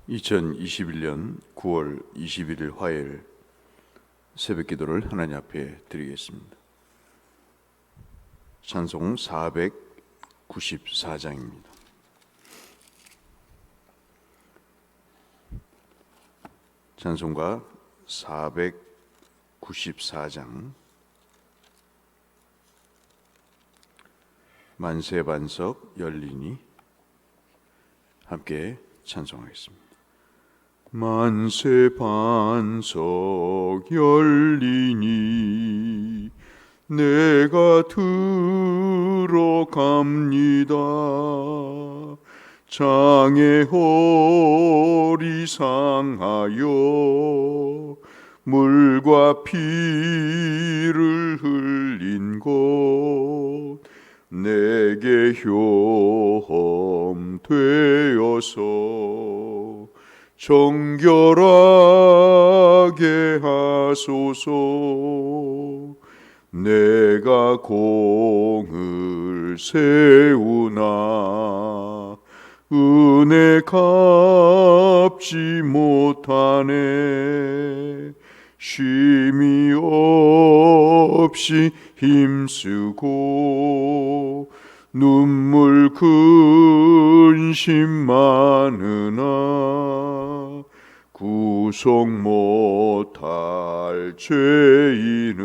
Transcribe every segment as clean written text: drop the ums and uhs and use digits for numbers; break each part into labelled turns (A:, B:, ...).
A: 2021년 9월 21일 화요일 새벽 기도를 하나님 앞에 드리겠습니다. 찬송 494장입니다. 찬송가 494장 만세 반석 열리니 함께 찬송하겠습니다. 만세 반석 열리니 내가 들어갑니다. 장애 허리 상하여 물과 피를 흘린 곳 내게 효험 되어서 정결하게 하소서. 내가 공을 세우나 은혜 갚지 못하네. 쉼이 없이 힘쓰고 눈물 근심 많으나 구속 못할 죄인을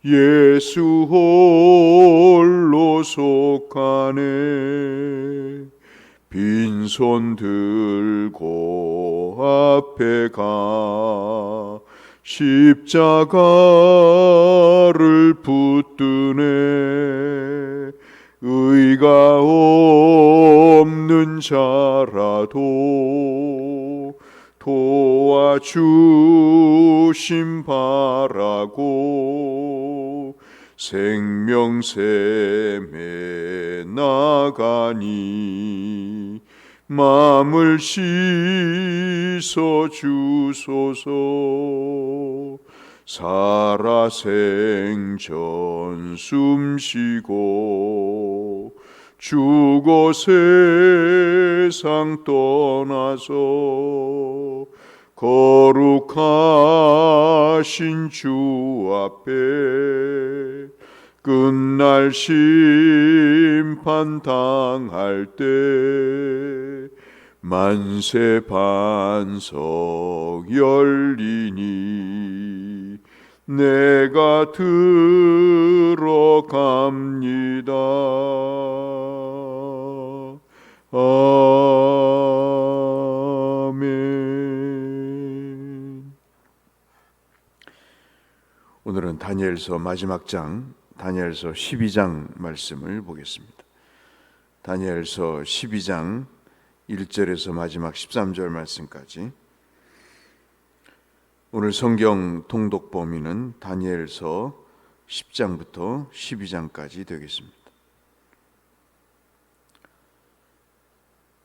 A: 예수 홀로 속하네. 빈손 들고 앞에 가 십자가를 붙드네. 의가 없는 자라도 도와주심 바라고 생명샘에 나가니 마음을 씻어 주소서. 살아생전 숨쉬고 죽어 세상 떠나서 거룩하신 주 앞에 끝날 심판 당할 때 만세 반석 열리니 내가 들어갑니다. 아멘. 오늘은 다니엘서 마지막 장, 다니엘서 12장 말씀을 보겠습니다. 다니엘서 12장 1절에서 마지막 13절 말씀까지. 오늘 성경 통독 범위는 다니엘서 10장부터 12장까지 되겠습니다.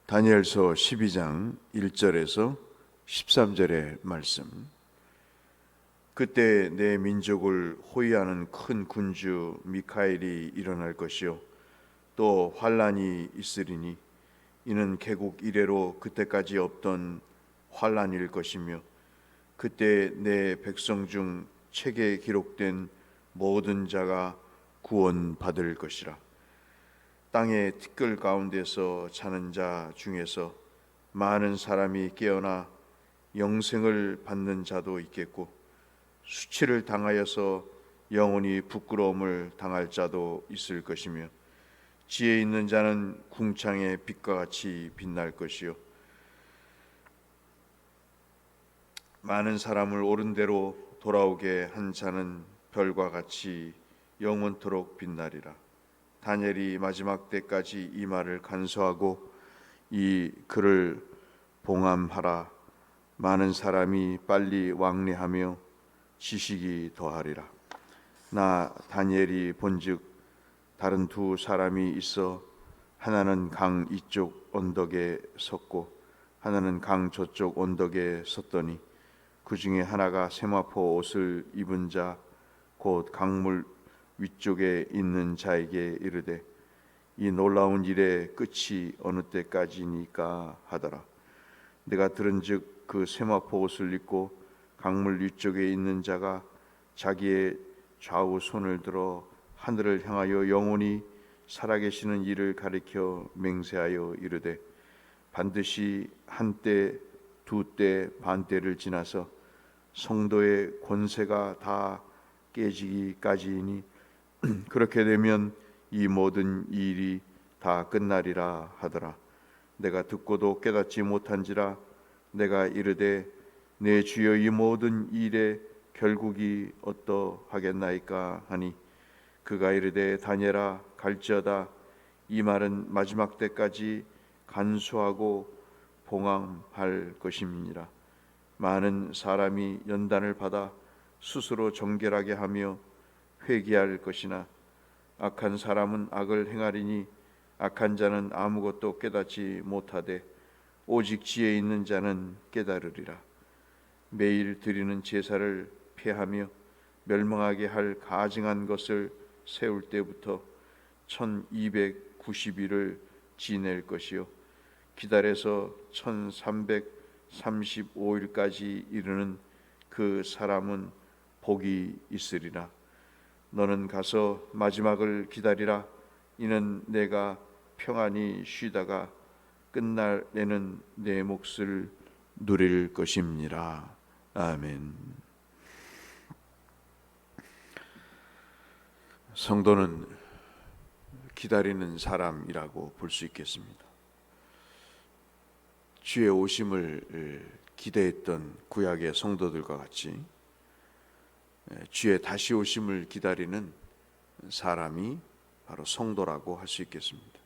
A: 다니엘서 12장 1절에서 13절의 말씀. 그때 내 민족을 호위하는 큰 군주 미카엘이 일어날 것이요 또 환란이 있으리니 이는 개국 이래로 그때까지 없던 환란일 것이며 그때 내 백성 중 책에 기록된 모든 자가 구원받을 것이라. 땅의 티끌 가운데서 자는 자 중에서 많은 사람이 깨어나 영생을 받는 자도 있겠고 수치를 당하여서 영원히 부끄러움을 당할 자도 있을 것이며 지혜 있는 자는 궁창의 빛과 같이 빛날 것이요 많은 사람을 옳은 대로 돌아오게 한 자는 별과 같이 영원토록 빛나리라. 다니엘이 마지막 때까지 이 말을 간수하고 이 글을 봉함하라. 많은 사람이 빨리 왕래하며 지식이 더하리라. 나 다니엘이 본즉 다른 두 사람이 있어 하나는 강 이쪽 언덕에 섰고 하나는 강 저쪽 언덕에 섰더니 그 중에 하나가 세마포 옷을 입은 자 곧 강물 위쪽에 있는 자에게 이르되 이 놀라운 일의 끝이 어느 때까지니까 하더라. 내가 들은즉 그 세마포 옷을 입고 강물 위쪽에 있는 자가 자기의 좌우 손을 들어 하늘을 향하여 영원히 살아계시는 이를 가리켜 맹세하여 이르되 반드시 한때 두때 반때를 지나서 성도의 권세가 다 깨지기까지이니 그렇게 되면 이 모든 일이 다 끝나리라 하더라. 내가 듣고도 깨닫지 못한지라 내가 이르되 내 주여 이 모든 일의 결국이 어떠하겠나이까 하니 그가 이르되 다니엘아 갈지어다 이 말은 마지막 때까지 간수하고 봉함할 것임이니라. 많은 사람이 연단을 받아 스스로 정결하게 하며 회개할 것이나 악한 사람은 악을 행하리니 악한 자는 아무것도 깨닫지 못하되 오직 지혜 있는 자는 깨달으리라. 매일 드리는 제사를 폐하며 멸망하게 할 가증한 것을 세울 때부터 1290일을 지낼 것이요 기다려서 1335일까지 이르는 그 사람은 복이 있으리라. 너는 가서 마지막을 기다리라. 이는 내가 평안히 쉬다가 끝날에는 내 몫을 누릴 것임니라. 아멘. 성도는 기다리는 사람이라고 볼 수 있겠습니다. 주의 오심을 기대했던 구약의 성도들과 같이 주의 다시 오심을 기다리는 사람이 바로 성도라고 할 수 있겠습니다.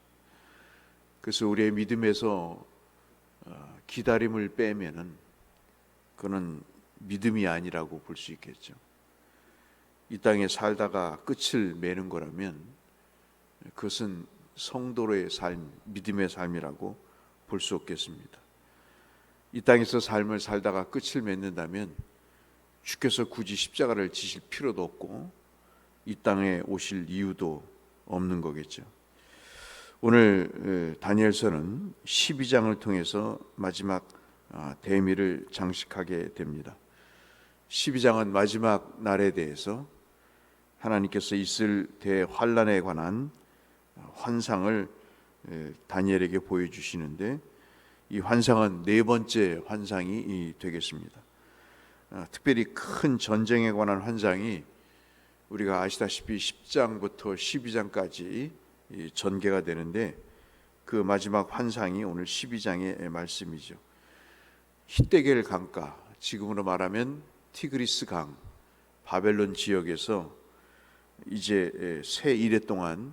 A: 그래서 우리의 믿음에서 기다림을 빼면은 그는 믿음이 아니라고 볼 수 있겠죠. 이 땅에 살다가 끝을 맺는 거라면 그것은 성도로의 삶, 믿음의 삶이라고 볼 수 없겠습니다. 이 땅에서 삶을 살다가 끝을 맺는다면 주께서 굳이 십자가를 지실 필요도 없고 이 땅에 오실 이유도 없는 거겠죠. 오늘 다니엘서는 12장을 통해서 마지막 대미를 장식하게 됩니다. 12장은 마지막 날에 대해서 하나님께서 있을 대환란에 관한 환상을 다니엘에게 보여주시는데 이 환상은 네 번째 환상이 되겠습니다. 특별히 큰 전쟁에 관한 환상이 우리가 아시다시피 10장부터 12장까지 전개가 되는데 그 마지막 환상이 오늘 12장의 말씀이죠. 히데겔 강가, 지금으로 말하면 티그리스 강, 바벨론 지역에서 이제 새 이래 동안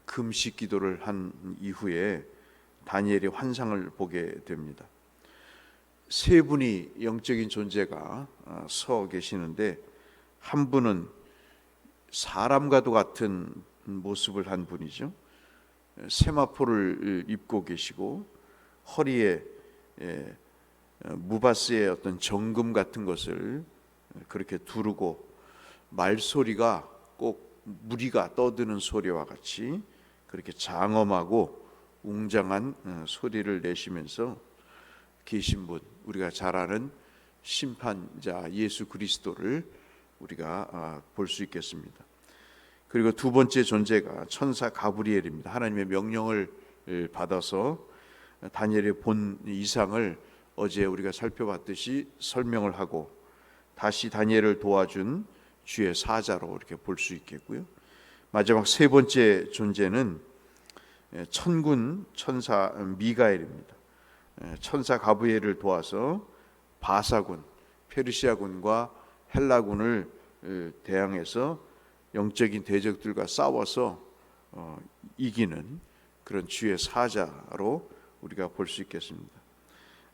A: 금식 기도를 한 이후에 다니엘이 환상을 보게 됩니다. 세 분이 영적인 존재가 서 계시는데 한 분은 사람과도 같은 모습을 한 분이죠. 세마포를 입고 계시고 허리에 무바스의 어떤 정금 같은 것을 그렇게 두르고 말소리가 꼭 무리가 떠드는 소리와 같이 그렇게 장엄하고 웅장한 소리를 내시면서 계신 분, 우리가 잘 아는 심판자 예수 그리스도를 우리가 볼 수 있겠습니다. 그리고 두 번째 존재가 천사 가브리엘입니다. 하나님의 명령을 받아서 다니엘의 본 이상을 어제 우리가 살펴봤듯이 설명을 하고 다시 다니엘을 도와준 주의 사자로 이렇게 볼 수 있겠고요. 마지막 세 번째 존재는 천군 천사 미가엘입니다. 천사 가브리엘을 도와서 바사군, 페르시아군과 헬라군을 대항해서 영적인 대적들과 싸워서 이기는 그런 주의 사자로 우리가 볼 수 있겠습니다.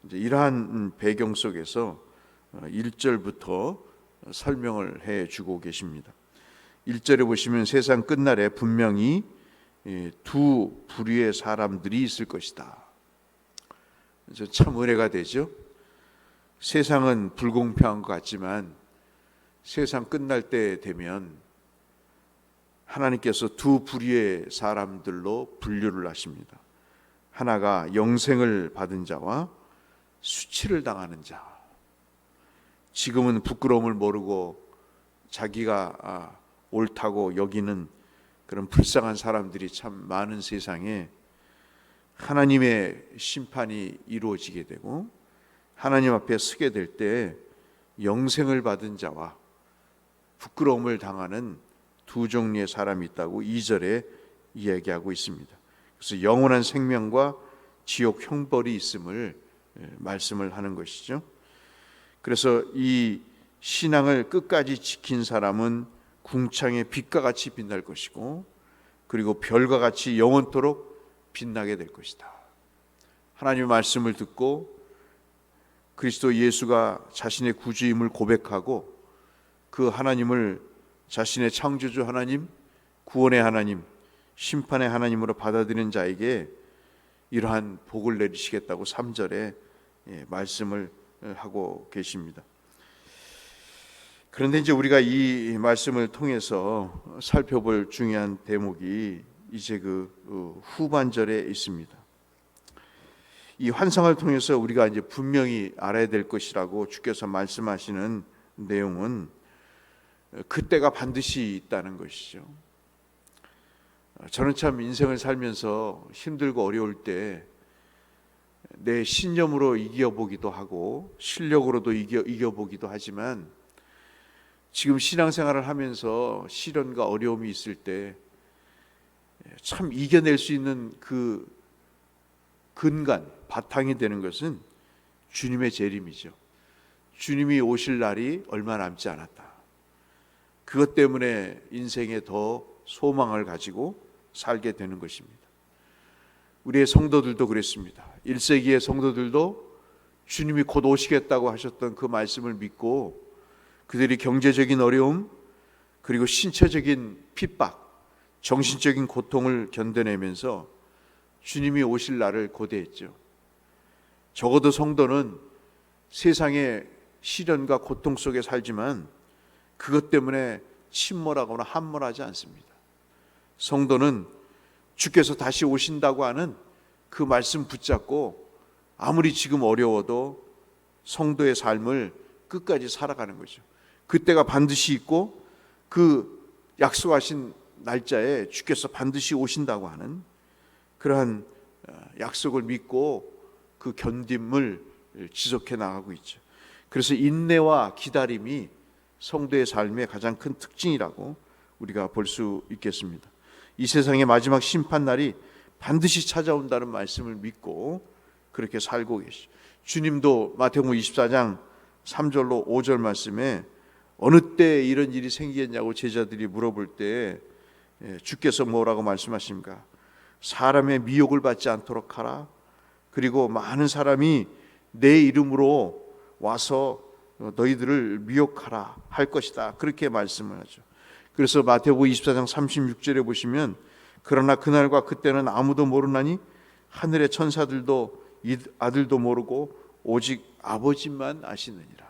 A: 이제 이러한 배경 속에서 1절부터 설명을 해주고 계십니다. 1절에 보시면 세상 끝날에 분명히 두 부류의 사람들이 있을 것이다. 참 은혜가 되죠. 세상은 불공평한 것 같지만 세상 끝날 때 되면 하나님께서 두 부류의 사람들로 분류를 하십니다. 하나가 영생을 받은 자와 수치를 당하는 자, 지금은 부끄러움을 모르고 자기가 옳다고 여기는 그런 불쌍한 사람들이 참 많은 세상에 하나님의 심판이 이루어지게 되고 하나님 앞에 서게 될 때 영생을 받은 자와 부끄러움을 당하는 두 종류의 사람이 있다고 2절에 이야기하고 있습니다. 그래서 영원한 생명과 지옥 형벌이 있음을 말씀을 하는 것이죠. 그래서 이 신앙을 끝까지 지킨 사람은 궁창의 빛과 같이 빛날 것이고 그리고 별과 같이 영원토록 빛나게 될 것이다. 하나님의 말씀을 듣고 그리스도 예수가 자신의 구주임을 고백하고 그 하나님을 자신의 창조주 하나님, 구원의 하나님, 심판의 하나님으로 받아들이는 자에게 이러한 복을 내리시겠다고 3절에 말씀을 하고 계십니다. 그런데 이제 우리가 이 말씀을 통해서 살펴볼 중요한 대목이 이제 그 후반절에 있습니다. 이 환상을 통해서 우리가 이제 분명히 알아야 될 것이라고 주께서 말씀하시는 내용은 그때가 반드시 있다는 것이죠. 저는 참 인생을 살면서 힘들고 어려울 때 내 신념으로 이겨보기도 하고 실력으로도 이겨보기도 하지만 지금 신앙생활을 하면서 시련과 어려움이 있을 때 참 이겨낼 수 있는 그 근간, 바탕이 되는 것은 주님의 재림이죠. 주님이 오실 날이 얼마 남지 않았다. 그것 때문에 인생에 더 소망을 가지고 살게 되는 것입니다. 우리의 성도들도 그랬습니다. 1세기의 성도들도 주님이 곧 오시겠다고 하셨던 그 말씀을 믿고 그들이 경제적인 어려움 그리고 신체적인 핍박, 정신적인 고통을 견뎌내면서 주님이 오실 날을 고대했죠. 적어도 성도는 세상의 시련과 고통 속에 살지만 그것 때문에 침몰하거나 함몰하지 않습니다. 성도는 주께서 다시 오신다고 하는 그 말씀 붙잡고 아무리 지금 어려워도 성도의 삶을 끝까지 살아가는 거죠. 그때가 반드시 있고 그 약속하신 날짜에 주께서 반드시 오신다고 하는 그러한 약속을 믿고 그 견딤을 지속해 나가고 있죠. 그래서 인내와 기다림이 성도의 삶의 가장 큰 특징이라고 우리가 볼 수 있겠습니다. 이 세상의 마지막 심판날이 반드시 찾아온다는 말씀을 믿고 그렇게 살고 계시죠. 주님도 마태복음 24장 3절로 5절 말씀에 어느 때 이런 일이 생기겠냐고 제자들이 물어볼 때 주께서 뭐라고 말씀하십니까? 사람의 미혹을 받지 않도록 하라. 그리고 많은 사람이 내 이름으로 와서 너희들을 미혹하라 할 것이다. 그렇게 말씀을 하죠. 그래서 마태복음 24장 36절에 보시면 그러나 그날과 그때는 아무도 모르나니 하늘의 천사들도 이 아들도 모르고 오직 아버지만 아시느니라.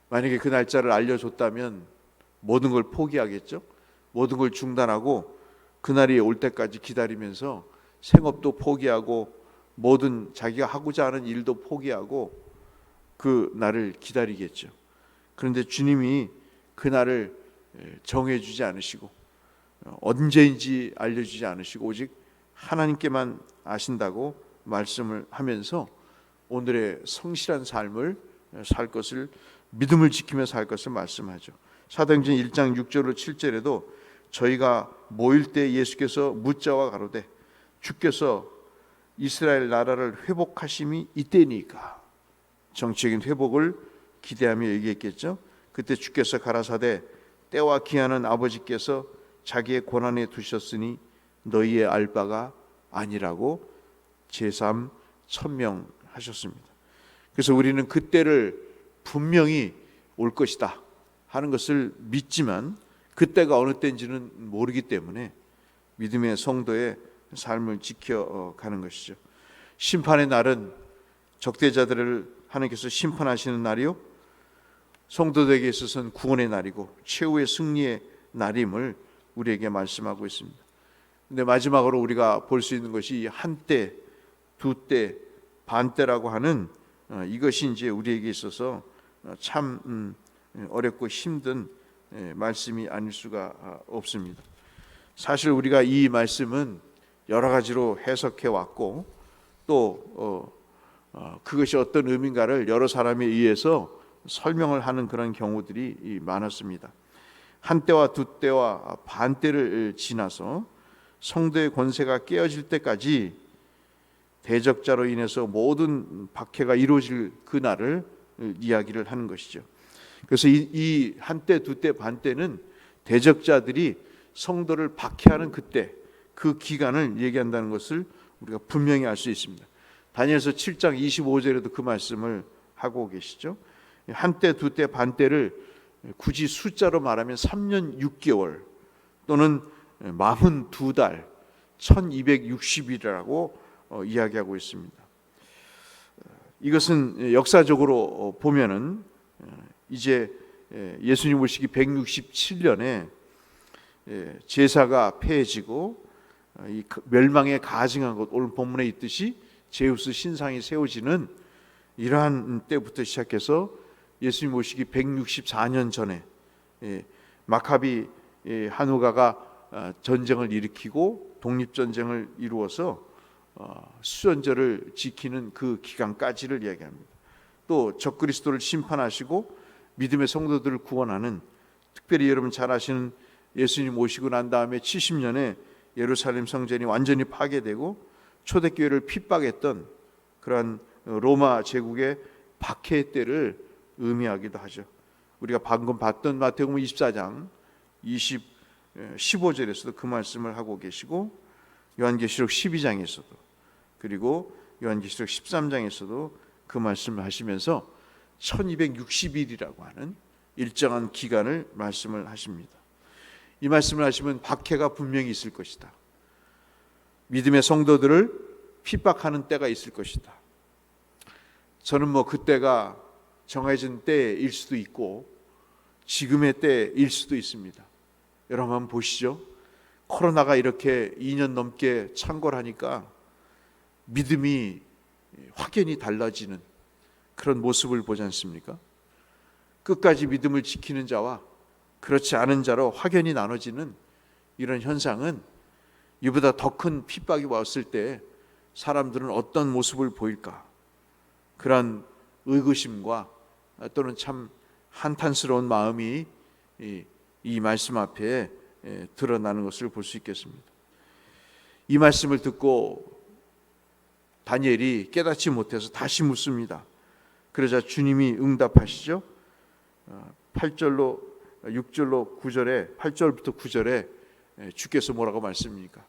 A: 만약에 그 날짜를 알려줬다면 모든 걸 포기하겠죠. 모든 걸 중단하고 그날이 올 때까지 기다리면서 생업도 포기하고 모든 자기가 하고자 하는 일도 포기하고 그 날을 기다리겠죠. 그런데 주님이 그 날을 정해주지 않으시고 언제인지 알려주지 않으시고 오직 하나님께만 아신다고 말씀을 하면서 오늘의 성실한 삶을 살 것을 믿음을 지키며 살 것을 말씀하죠. 사도행전 1장 6절로 7절에도 저희가 모일 때 예수께서 묻자와 가로되 주께서 이스라엘 나라를 회복하심이 이때니까 정치적인 회복을 기대하며 얘기했겠죠. 그때 주께서 가라사대 때와 기한은 아버지께서 자기의 권한에 두셨으니 너희의 알 바가 아니라고 제삼 천명하셨습니다. 그래서 우리는 그때를 분명히 올 것이다 하는 것을 믿지만 그때가 어느 때인지는 모르기 때문에 믿음의 성도의 삶을 지켜가는 것이죠. 심판의 날은 적대자들을 하나님께서 심판하시는 날이요 성도들에게 있어서는 구원의 날이고 최후의 승리의 날임을 우리에게 말씀하고 있습니다. 근데 마지막으로 우리가 볼 수 있는 것이 한때, 두때, 반대라고 하는 이것이 이제 우리에게 있어서 참 어렵고 힘든 말씀이 아닐 수가 없습니다. 사실 우리가 이 말씀은 여러 가지로 해석해 왔고 또 그것이 어떤 의미인가를 여러 사람에 의해서 설명을 하는 그런 경우들이 많았습니다. 한때와 두때와 반때를 지나서 성도의 권세가 깨어질 때까지 대적자로 인해서 모든 박해가 이루어질 그날을 이야기를 하는 것이죠. 그래서 이 한때, 두때, 반때는 대적자들이 성도를 박해하는 그때, 그 기간을 얘기한다는 것을 우리가 분명히 알 수 있습니다. 다니엘서 7장 25절에도 그 말씀을 하고 계시죠. 한때, 두때, 반때를 굳이 숫자로 말하면 3년 6개월 또는 42달 1260일이라고 이야기하고 있습니다. 이것은 역사적으로 보면은 이제 예수님 오시기 167년에 제사가 폐해지고 이 멸망에 가증한 것, 오늘 본문에 있듯이 제우스 신상이 세워지는 이러한 때부터 시작해서 예수님 오시기 164년 전에 마카비 한우가가 전쟁을 일으키고 독립전쟁을 이루어서 수전절을 지키는 그 기간까지를 이야기합니다. 또 적그리스도를 심판하시고 믿음의 성도들을 구원하는, 특별히 여러분 잘 아시는 예수님 오시고 난 다음에 70년에 예루살렘 성전이 완전히 파괴되고 초대교회를 핍박했던 그러한 로마 제국의 박해의 때를 의미하기도 하죠. 우리가 방금 봤던 마태복음 24장 15절에서도 그 말씀을 하고 계시고 요한계시록 12장에서도 그리고 요한계시록 13장에서도 그 말씀을 하시면서 1260일이라고 하는 일정한 기간을 말씀을 하십니다. 이 말씀을 하시면 박해가 분명히 있을 것이다. 믿음의 성도들을 핍박하는 때가 있을 것이다. 저는 그때가 정해진 때일 수도 있고 지금의 때일 수도 있습니다. 여러분 한번 보시죠. 코로나가 이렇게 2년 넘게 창궐하니까 믿음이 확연히 달라지는 그런 모습을 보지 않습니까? 끝까지 믿음을 지키는 자와 그렇지 않은 자로 확연히 나눠지는 이런 현상은 이보다 더 큰 핍박이 왔을 때 사람들은 어떤 모습을 보일까? 그런 의구심과 또는 참 한탄스러운 마음이 이 말씀 앞에 드러나는 것을 볼 수 있겠습니다. 이 말씀을 듣고 다니엘이 깨닫지 못해서 다시 묻습니다. 그러자 주님이 응답하시죠. 8절로 6절로 9절에 8절부터 9절에 주께서 뭐라고 말씀입니까?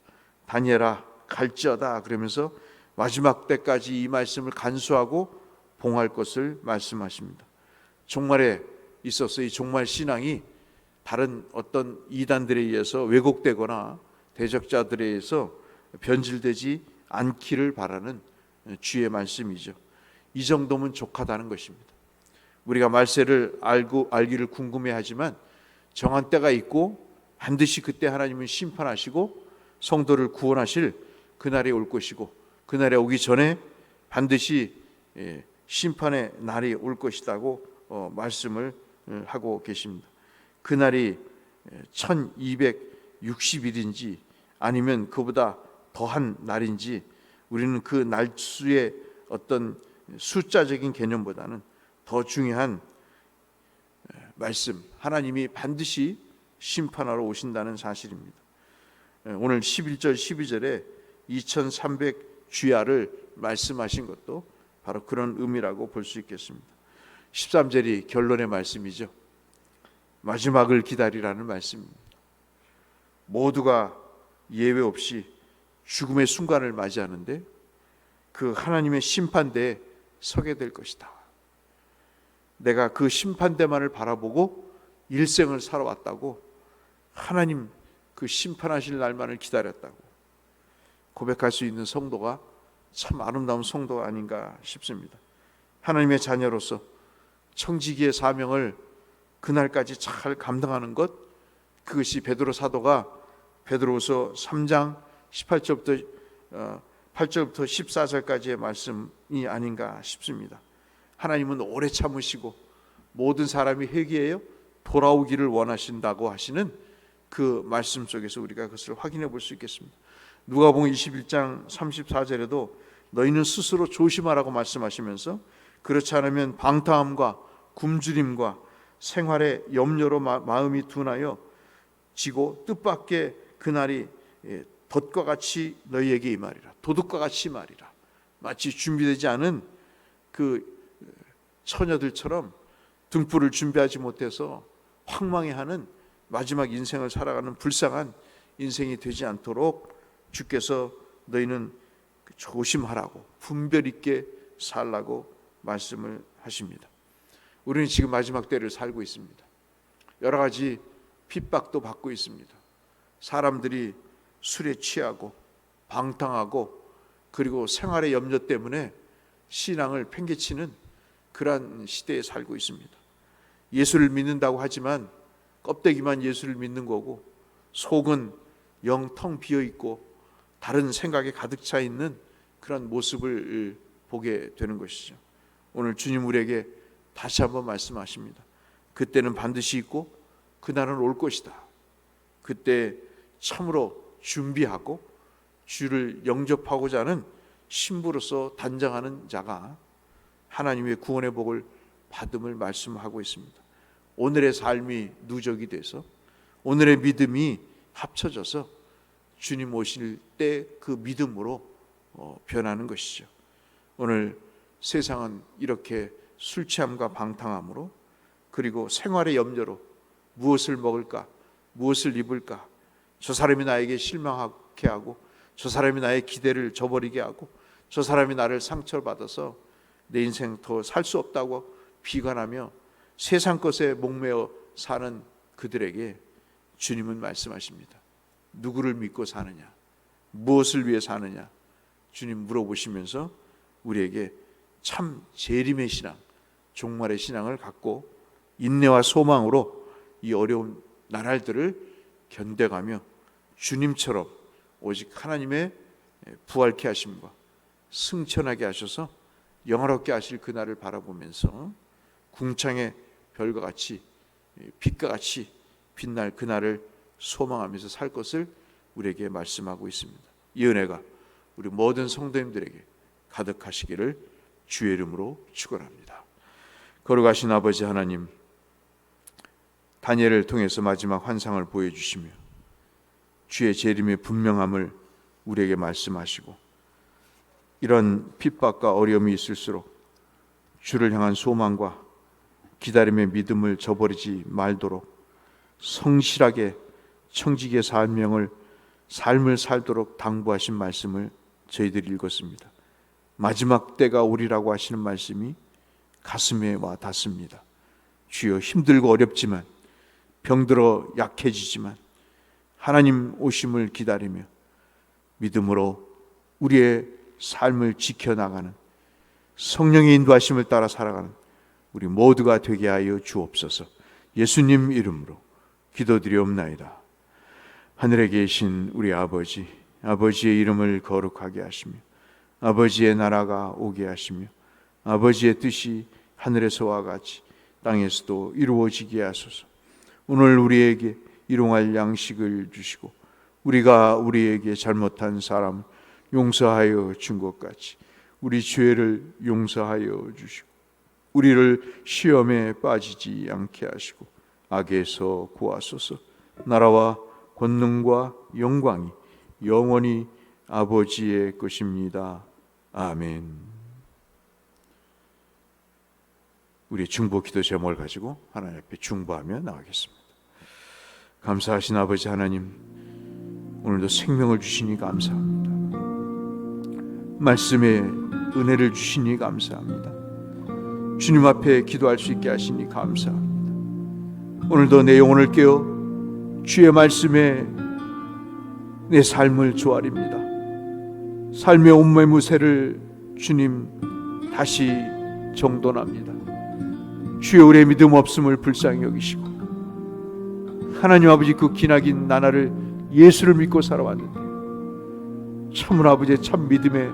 A: 다니엘아 갈지어다 그러면서 마지막 때까지 이 말씀을 간수하고 봉할 것을 말씀하십니다. 종말에 있어서 이 종말 신앙이 다른 어떤 이단들에 의해서 왜곡되거나 대적자들에 의해서 변질되지 않기를 바라는 주의 말씀이죠. 이 정도면 족하다는 것입니다. 우리가 말세를 알기를 궁금해하지만 정한 때가 있고 반드시 그때 하나님은 심판하시고 성도를 구원하실 그날이 올 것이고 그날이 오기 전에 반드시 심판의 날이 올 것이라고 말씀을 하고 계십니다. 그날이 1260일인지 아니면 그보다 더한 날인지 우리는 그 날수의 어떤 숫자적인 개념보다는 더 중요한 말씀, 하나님이 반드시 심판하러 오신다는 사실입니다. 오늘 11절 12절에 2300주야를 말씀하신 것도 바로 그런 의미라고 볼 수 있겠습니다. 13절이 결론의 말씀이죠. 마지막을 기다리라는 말씀입니다. 모두가 예외 없이 죽음의 순간을 맞이하는데 그 하나님의 심판대에 서게 될 것이다. 내가 그 심판대만을 바라보고 일생을 살아왔다고, 하나님 그 심판하실 날만을 기다렸다고 고백할 수 있는 성도가 참 아름다운 성도가 아닌가 싶습니다. 하나님의 자녀로서 청지기의 사명을 그날까지 잘 감당하는 것, 그것이 베드로 사도가 베드로후서 3장 18절부터 8절부터 14절까지의 말씀이 아닌가 싶습니다. 하나님은 오래 참으시고 모든 사람이 회개하여 돌아오기를 원하신다고 하시는 그 말씀 속에서 우리가 그것을 확인해 볼 수 있겠습니다. 누가복음 21장 34절에도 너희는 스스로 조심하라고 말씀하시면서 그렇지 않으면 방탕함과 굶주림과 생활의 염려로 마음이 둔하여 지고 뜻밖의 그날이 덫과 같이 너희에게 임하리라. 도둑과 같이 말이라. 마치 준비되지 않은 그 처녀들처럼 등불을 준비하지 못해서 황망해하는 마지막 인생을 살아가는 불쌍한 인생이 되지 않도록 주께서 너희는 조심하라고 분별 있게 살라고 말씀을 하십니다. 우리는 지금 마지막 때를 살고 있습니다. 여러 가지 핍박도 받고 있습니다. 사람들이 술에 취하고 방탕하고 그리고 생활의 염려 때문에 신앙을 팽개치는 그러한 시대에 살고 있습니다. 예수를 믿는다고 하지만 껍데기만 예수를 믿는 거고 속은 영 텅 비어 있고 다른 생각에 가득 차 있는 그런 모습을 보게 되는 것이죠. 오늘 주님 우리에게 다시 한번 말씀하십니다. 그때는 반드시 있고 그날은 올 것이다. 그때 참으로 준비하고 주를 영접하고자 하는 신부로서 단장하는 자가 하나님의 구원의 복을 받음을 말씀하고 있습니다. 오늘의 삶이 누적이 돼서 오늘의 믿음이 합쳐져서 주님 오실 때 그 믿음으로 변하는 것이죠. 오늘 세상은 이렇게 술 취함과 방탕함으로 그리고 생활의 염려로 무엇을 먹을까, 무엇을 입을까, 저 사람이 나에게 실망하게 하고 저 사람이 나의 기대를 저버리게 하고 저 사람이 나를 상처받아서 내 인생 더 살 수 없다고 비관하며 세상 것에 목매어 사는 그들에게 주님은 말씀하십니다. 누구를 믿고 사느냐, 무엇을 위해 사느냐 주님 물어보시면서 우리에게 참 재림의 신앙, 종말의 신앙을 갖고 인내와 소망으로 이 어려운 나날들을 견뎌가며 주님처럼 오직 하나님의 부활케 하심과 승천하게 하셔서 영화롭게 하실 그날을 바라보면서 궁창의 별과 같이 빛과 같이 빛날 그날을 소망하면서 살 것을 우리에게 말씀하고 있습니다. 이 은혜가 우리 모든 성도님들에게 가득하시기를 주의 이름으로 축원합니다. 거룩하신 아버지 하나님, 다니엘을 통해서 마지막 환상을 보여주시며 주의 재림의 분명함을 우리에게 말씀하시고 이런 핍박과 어려움이 있을수록 주를 향한 소망과 기다림의 믿음을 저버리지 말도록 성실하게 청지기의 삶을 살도록 당부하신 말씀을 저희들이 읽었습니다. 마지막 때가 오리라고 하시는 말씀이 가슴에 와 닿습니다. 주여, 힘들고 어렵지만 병들어 약해지지만 하나님 오심을 기다리며 믿음으로 우리의 삶을 지켜나가는 성령의 인도하심을 따라 살아가는 우리 모두가 되게 하여 주옵소서. 예수님 이름으로 기도드리옵나이다. 하늘에 계신 우리 아버지, 아버지의 이름을 거룩하게 하시며 아버지의 나라가 오게 하시며 아버지의 뜻이 하늘에서와 같이 땅에서도 이루어지게 하소서. 오늘 우리에게 일용할 양식을 주시고 우리가 우리에게 잘못한 사람 용서하여 준 것 같이 우리 죄를 용서하여 주시고 우리를 시험에 빠지지 않게 하시고 악에서 구하소서. 나라와 권능과 영광이 영원히 아버지의 것입니다. 아멘. 우리 중보 기도 제목을 가지고 하나님 앞에 중보하며 나가겠습니다. 감사하신 아버지 하나님, 오늘도 생명을 주시니 감사합니다. 말씀에 은혜를 주시니 감사합니다. 주님 앞에 기도할 수 있게 하시니 감사합니다. 오늘도 내 영혼을 깨어 주의 말씀에 내 삶을 조아립니다. 삶의 온몸의 무새를 주님 다시 정돈합니다. 주의 우리의 믿음 없음을 불쌍히 여기시고 하나님 아버지 그 기나긴 나날을 예수를 믿고 살아왔는데 참으로 아버지의 참 믿음의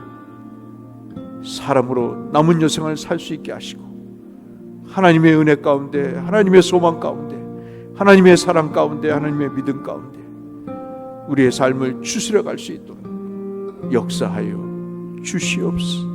A: 사람으로 남은 여생을 살 수 있게 하시고, 하나님의 은혜 가운데, 하나님의 소망 가운데, 하나님의 사랑 가운데, 하나님의 믿음 가운데 우리의 삶을 추스려 갈 수 있도록 역사하여 주시옵소서.